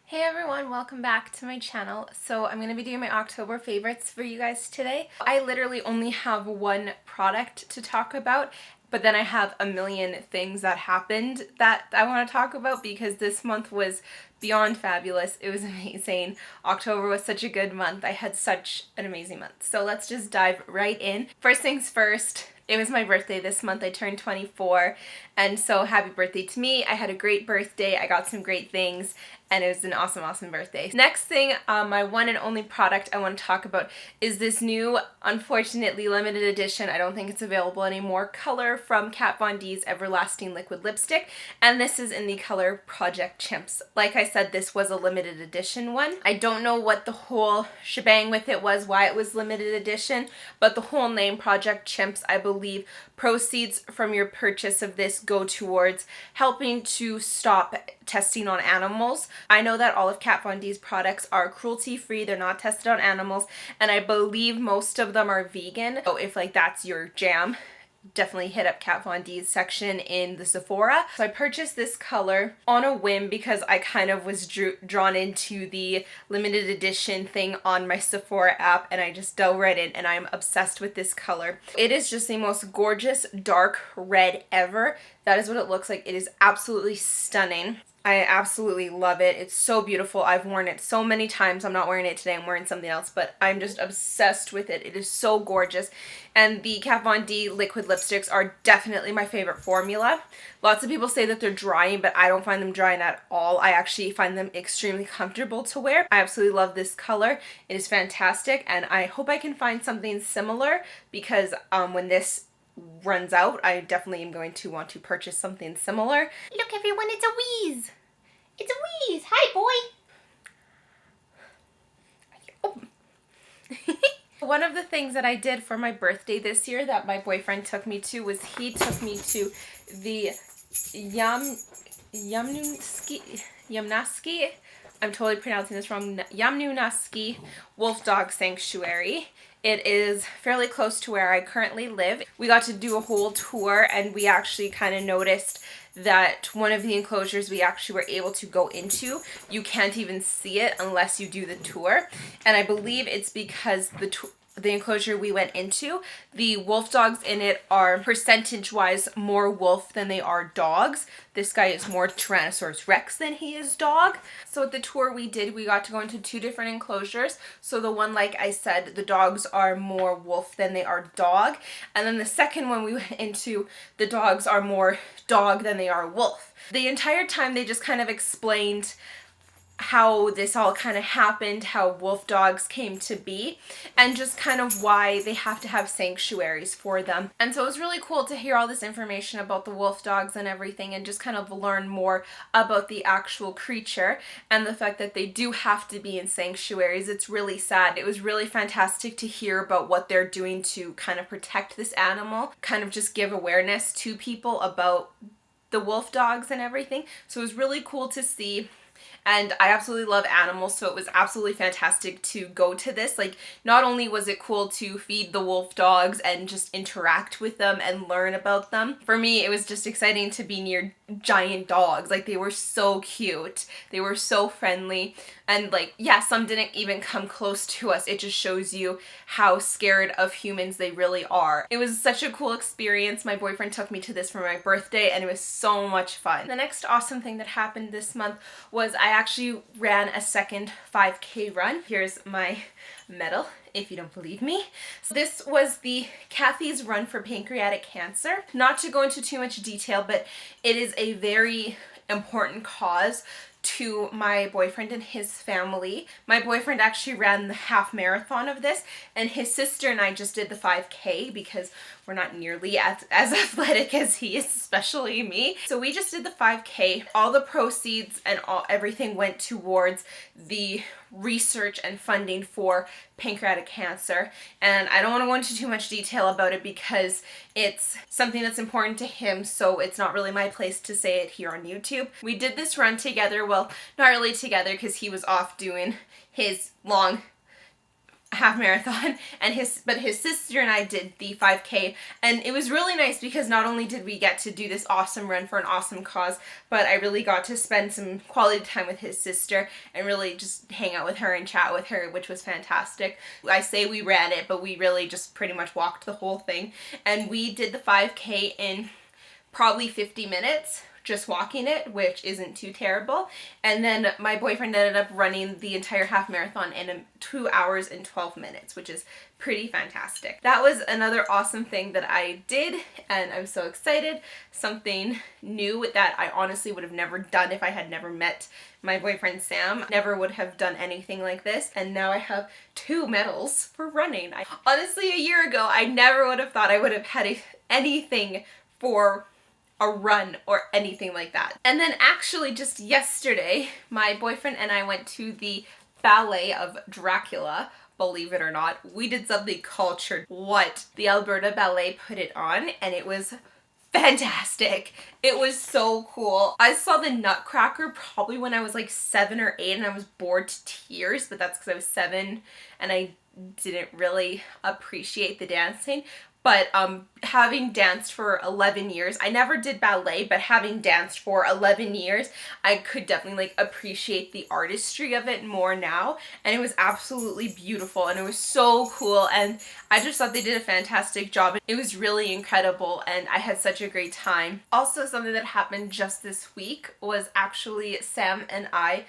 Hey everyone, welcome back to my channel. So I'm going to be doing my October favorites for you guys today. I literally only have one product to talk about, but then I have a million things that happened that I want to talk about because this month was beyond fabulous. It was amazing. October was such a good month. I had such an amazing month. So let's just dive right in. First things first, it was my birthday this month. I turned 24, and so happy birthday to me. I had a great birthday. I got some great things, and it was an awesome birthday. Next thing, my one and only product I want to talk about is this new, unfortunately limited edition, I don't think it's available anymore, color from Kat Von D's Everlasting Liquid Lipstick, and this is in the color Project Chimps. Like I said, this was a limited edition one. I don't know what the whole shebang with it was, why it was limited edition, but the whole name Project Chimps, I believe proceeds from your purchase of this go towards helping to stop testing on animals. I know that all of Kat Von D's products are cruelty free, they're not tested on animals, and I believe most of them are vegan. So if that's your jam, definitely hit up Kat Von D's section in the Sephora. So I purchased this color on a whim because I kind of was drawn into the limited edition thing on my Sephora app, and I just dove right in and I'm obsessed with this color. It is just the most gorgeous dark red ever. That is what it looks like. It is absolutely stunning. I absolutely love it. It's so beautiful. I've worn it so many times. I'm not wearing it today. I'm wearing something else, but I'm just obsessed with it. It is so gorgeous. And the Kat Von D liquid lipsticks are definitely my favorite formula. Lots of people say that they're drying, but I don't find them drying at all. I actually find them extremely comfortable to wear. I absolutely love this color. It is fantastic, and I hope I can find something similar because when this runs out, I definitely am going to want to purchase something similar. Look everyone, it's a wheeze! It's a wheeze! Hi boy! Oh. One of the things that I did for my birthday this year that my boyfriend took me to was he took me to the Yamnaski, I'm totally pronouncing this wrong, Yamnunaski Wolf Dog Sanctuary. It is fairly close to where I currently live. We got to do a whole tour, and we actually kind of noticed that one of the enclosures we actually were able to go into, you can't even see it unless you do the tour. And I believe it's because the enclosure we went into, the wolf dogs in it are percentage-wise more wolf than they are dogs. This guy is more Tyrannosaurus Rex than he is dog. So at the tour we did, we got to go into two different enclosures. So the one, like I said, the dogs are more wolf than they are dog. And then the second one we went into, the dogs are more dog than they are wolf. The entire time they just kind of explained how this all kind of happened, how wolf dogs came to be, and just kind of why they have to have sanctuaries for them. And so it was really cool to hear all this information about the wolf dogs and everything, and just kind of learn more about the actual creature and the fact that they do have to be in sanctuaries. It's really sad. It was really fantastic to hear about what they're doing to kind of protect this animal, kind of just give awareness to people about the wolf dogs and everything. So it was really cool to see. And I absolutely love animals, so it was absolutely fantastic to go to this. Not only was it cool to feed the wolf dogs and just interact with them and learn about them, for me it was just exciting to be near giant dogs. They were so cute, they were so friendly, and yeah, some didn't even come close to us. It just shows you how scared of humans they really are. It was such a cool experience. My boyfriend took me to this for my birthday, and it was so much fun. The next awesome thing that happened this month was I actually ran a second 5K run. Here's my medal, if you don't believe me. So this was the Kathy's Run for Pancreatic Cancer. Not to go into too much detail, but it is a very important cause to my boyfriend and his family. My boyfriend actually ran the half marathon of this, and his sister and I just did the 5K because we're not nearly as athletic as he is, especially me. So we just did the 5K. All the proceeds and everything went towards the research and funding for pancreatic cancer. And I don't want to go into too much detail about it because it's something that's important to him, so it's not really my place to say it here on YouTube. We did this run together. Well, not really together because he was off doing his long half marathon, and his sister and I did the 5K, and it was really nice because not only did we get to do this awesome run for an awesome cause, but I really got to spend some quality time with his sister and really just hang out with her and chat with her, which was fantastic. I say we ran it, but we really just pretty much walked the whole thing, and we did the 5K in probably 50 minutes. Just walking it, which isn't too terrible. And then my boyfriend ended up running the entire half marathon in 2 hours and 12 minutes, which is pretty fantastic. That was another awesome thing that I did, and I'm so excited. Something new that I honestly would have never done if I had never met my boyfriend Sam. Never would have done anything like this, and now I have 2 medals for running. Honestly, a year ago, I never would have thought I would have had anything for a run or anything like that. And then actually just yesterday, my boyfriend and I went to the ballet of Dracula. Believe it or not, we did something cultured. What? The Alberta Ballet put it on, and it was fantastic. It was so cool. I saw the Nutcracker probably when I was like 7 or 8, and I was bored to tears, but that's because I was 7 and I didn't really appreciate the dancing. But having danced for 11 years, I never did ballet, but having danced for 11 years, I could definitely like appreciate the artistry of it more now. And it was absolutely beautiful, and it was so cool, and I just thought they did a fantastic job. It was really incredible, and I had such a great time. Also, something that happened just this week was actually Sam and I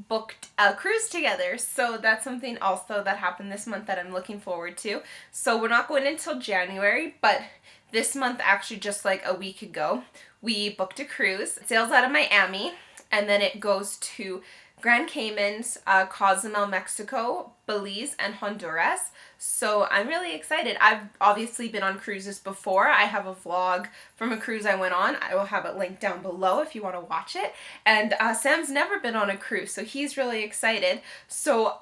booked a cruise together, so that's something also that happened this month that I'm looking forward to. So we're not going until January, but this month, actually just like a week ago, we booked a cruise. It sails out of Miami, and then it goes to Grand Caymans, Cozumel, Mexico, Belize, and Honduras. So I'm really excited. I've obviously been on cruises before. I have a vlog from a cruise I went on. I will have it linked down below if you want to watch it. And Sam's never been on a cruise, so he's really excited. So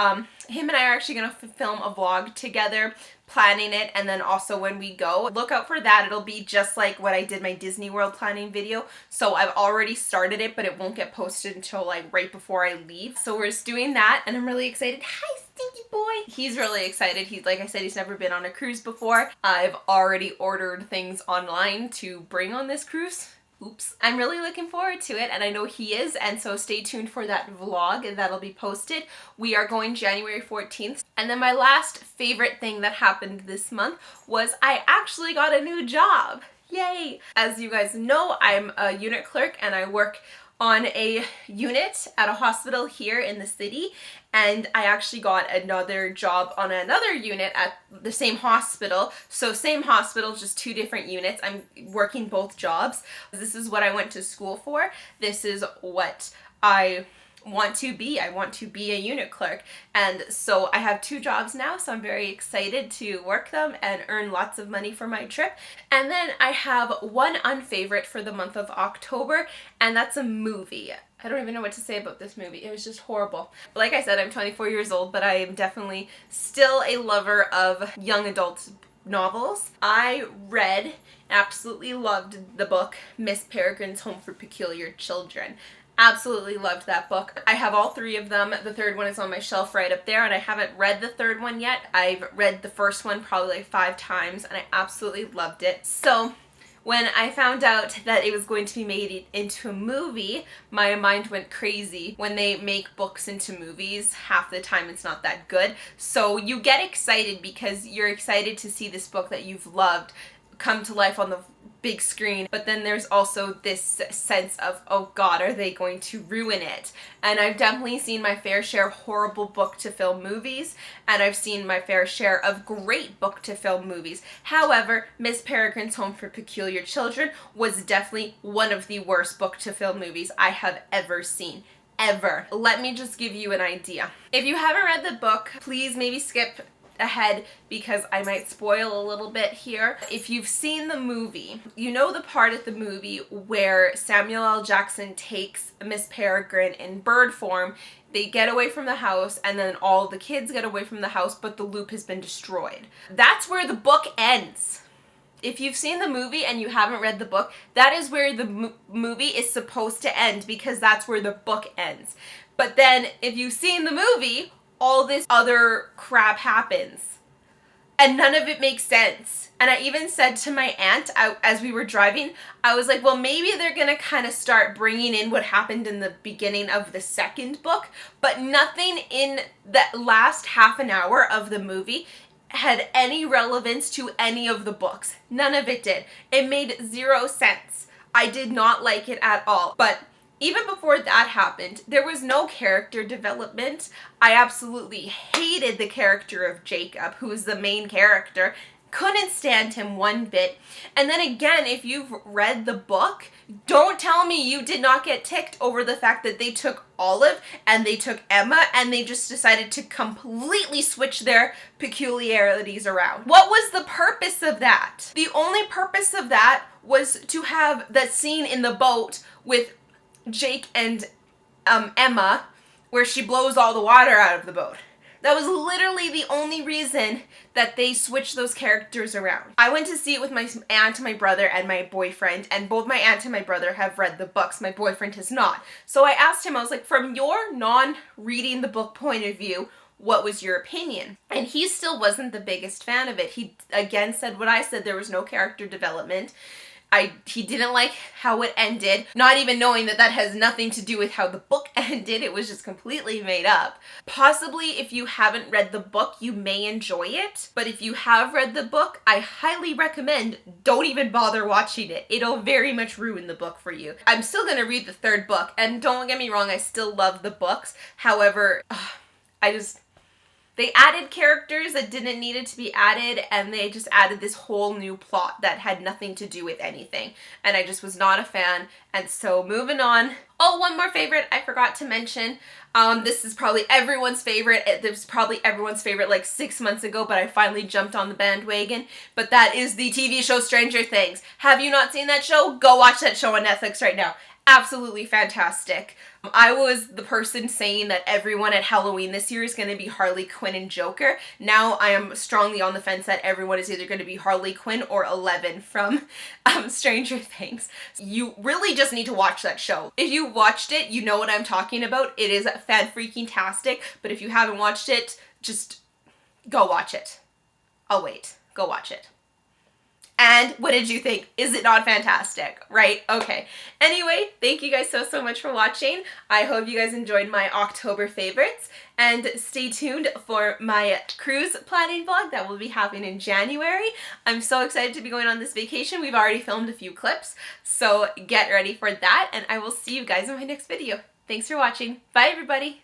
him and I are actually going to film a vlog together, planning it, and then also when we go, look out for that. It'll be just like what I did my Disney World planning video. So I've already started it, but it won't get posted until like right before I leave. So we're just doing that, and I'm really excited. Hi, Stinky Boy! He's really excited. He's, like I said, he's never been on a cruise before. I've already ordered things online to bring on this cruise. Oops. I'm really looking forward to it, and I know he is, and so stay tuned for that vlog, and that'll be posted. We are going January 14th. And then my last favorite thing that happened this month was I actually got a new job. Yay! As you guys know, I'm a unit clerk, and I work on a unit at a hospital here in the city, and I actually got another job on another unit at the same hospital. So same hospital, just 2 different units. I'm working both jobs. This is what I went to school for. This is what I want to be. I want to be a unit clerk, and so I have 2 jobs now, so I'm very excited to work them and earn lots of money for my trip. And then I have one unfavorite for the month of October, and that's a movie. I don't even know what to say about this movie. It was just horrible. Like I said, I'm 24 years old, but I am definitely still a lover of young adult novels. I read, absolutely loved the book Miss Peregrine's Home for Peculiar Children. Absolutely loved that book. I have all 3 of them. The 3rd one is on my shelf right up there, and I haven't read the 3rd one yet. I've read the first one probably like 5 times, and I absolutely loved it. So when I found out that it was going to be made into a movie, my mind went crazy. When they make books into movies, half the time it's not that good. So you get excited because you're excited to see this book that you've loved come to life on the big screen, but then there's also this sense of, oh god, are they going to ruin it? And I've definitely seen my fair share of horrible book to film movies, and I've seen my fair share of great book to film movies. However, Miss Peregrine's Home for Peculiar Children was definitely one of the worst book to film movies I have ever seen. Ever. Let me just give you an idea. If you haven't read the book, please maybe skip ahead because I might spoil a little bit here. If you've seen the movie, you know the part of the movie where Samuel L. Jackson takes Miss Peregrine in bird form. They get away from the house, and then all the kids get away from the house, but the loop has been destroyed. That's where the book ends. If you've seen the movie and you haven't read the book, that is where the movie is supposed to end, because that's where the book ends. But then if you've seen the movie, all this other crap happens. And none of it makes sense. And I even said to my aunt as we were driving, I was like, well, maybe they're going to kind of start bringing in what happened in the beginning of the second book, but nothing in that last half an hour of the movie had any relevance to any of the books. None of it did. It made zero sense. I did not like it at all. But even before that happened, there was no character development. I absolutely hated the character of Jacob, who is the main character. Couldn't stand him one bit. And then again, if you've read the book, don't tell me you did not get ticked over the fact that they took Olive and they took Emma and they just decided to completely switch their peculiarities around. What was the purpose of that? The only purpose of that was to have that scene in the boat with Jake and Emma where she blows all the water out of the boat. That was literally the only reason that they switched those characters around. I went to see it with my aunt, my brother, and my boyfriend, and both my aunt and my brother have read the books. My boyfriend has not. So I asked him, I was like, from your non-reading the book point of view, what was your opinion? And he still wasn't the biggest fan of it. He again said what I said, there was no character development. He didn't like how it ended, not even knowing that that has nothing to do with how the book ended. It was just completely made up. Possibly if you haven't read the book, you may enjoy it. But if you have read the book, I highly recommend don't even bother watching it. It'll very much ruin the book for you. I'm still going to read the third book, and don't get me wrong, I still love the books. However, they added characters that didn't need it to be added, and they just added this whole new plot that had nothing to do with anything. And I just was not a fan. And so moving on. Oh, one more favorite I forgot to mention. This is probably everyone's favorite. It was probably everyone's favorite like 6 months ago, but I finally jumped on the bandwagon. But that is the TV show Stranger Things. Have you not seen that show? Go watch that show on Netflix right now. Absolutely fantastic. I was the person saying that everyone at Halloween this year is going to be Harley Quinn and Joker. Now I am strongly on the fence that everyone is either going to be Harley Quinn or Eleven from Stranger Things. You really just need to watch that show. If you watched it, you know what I'm talking about. It is fan-freaking-tastic, but if you haven't watched it, just go watch it. I'll wait. Go watch it. And what did you think? Is it not fantastic? Right? Okay. Anyway, thank you guys so much for watching. I hope you guys enjoyed my October favorites. And stay tuned for my cruise planning vlog that will be happening in January. I'm so excited to be going on this vacation. We've already filmed a few clips, so get ready for that. And I will see you guys in my next video. Thanks for watching. Bye, everybody.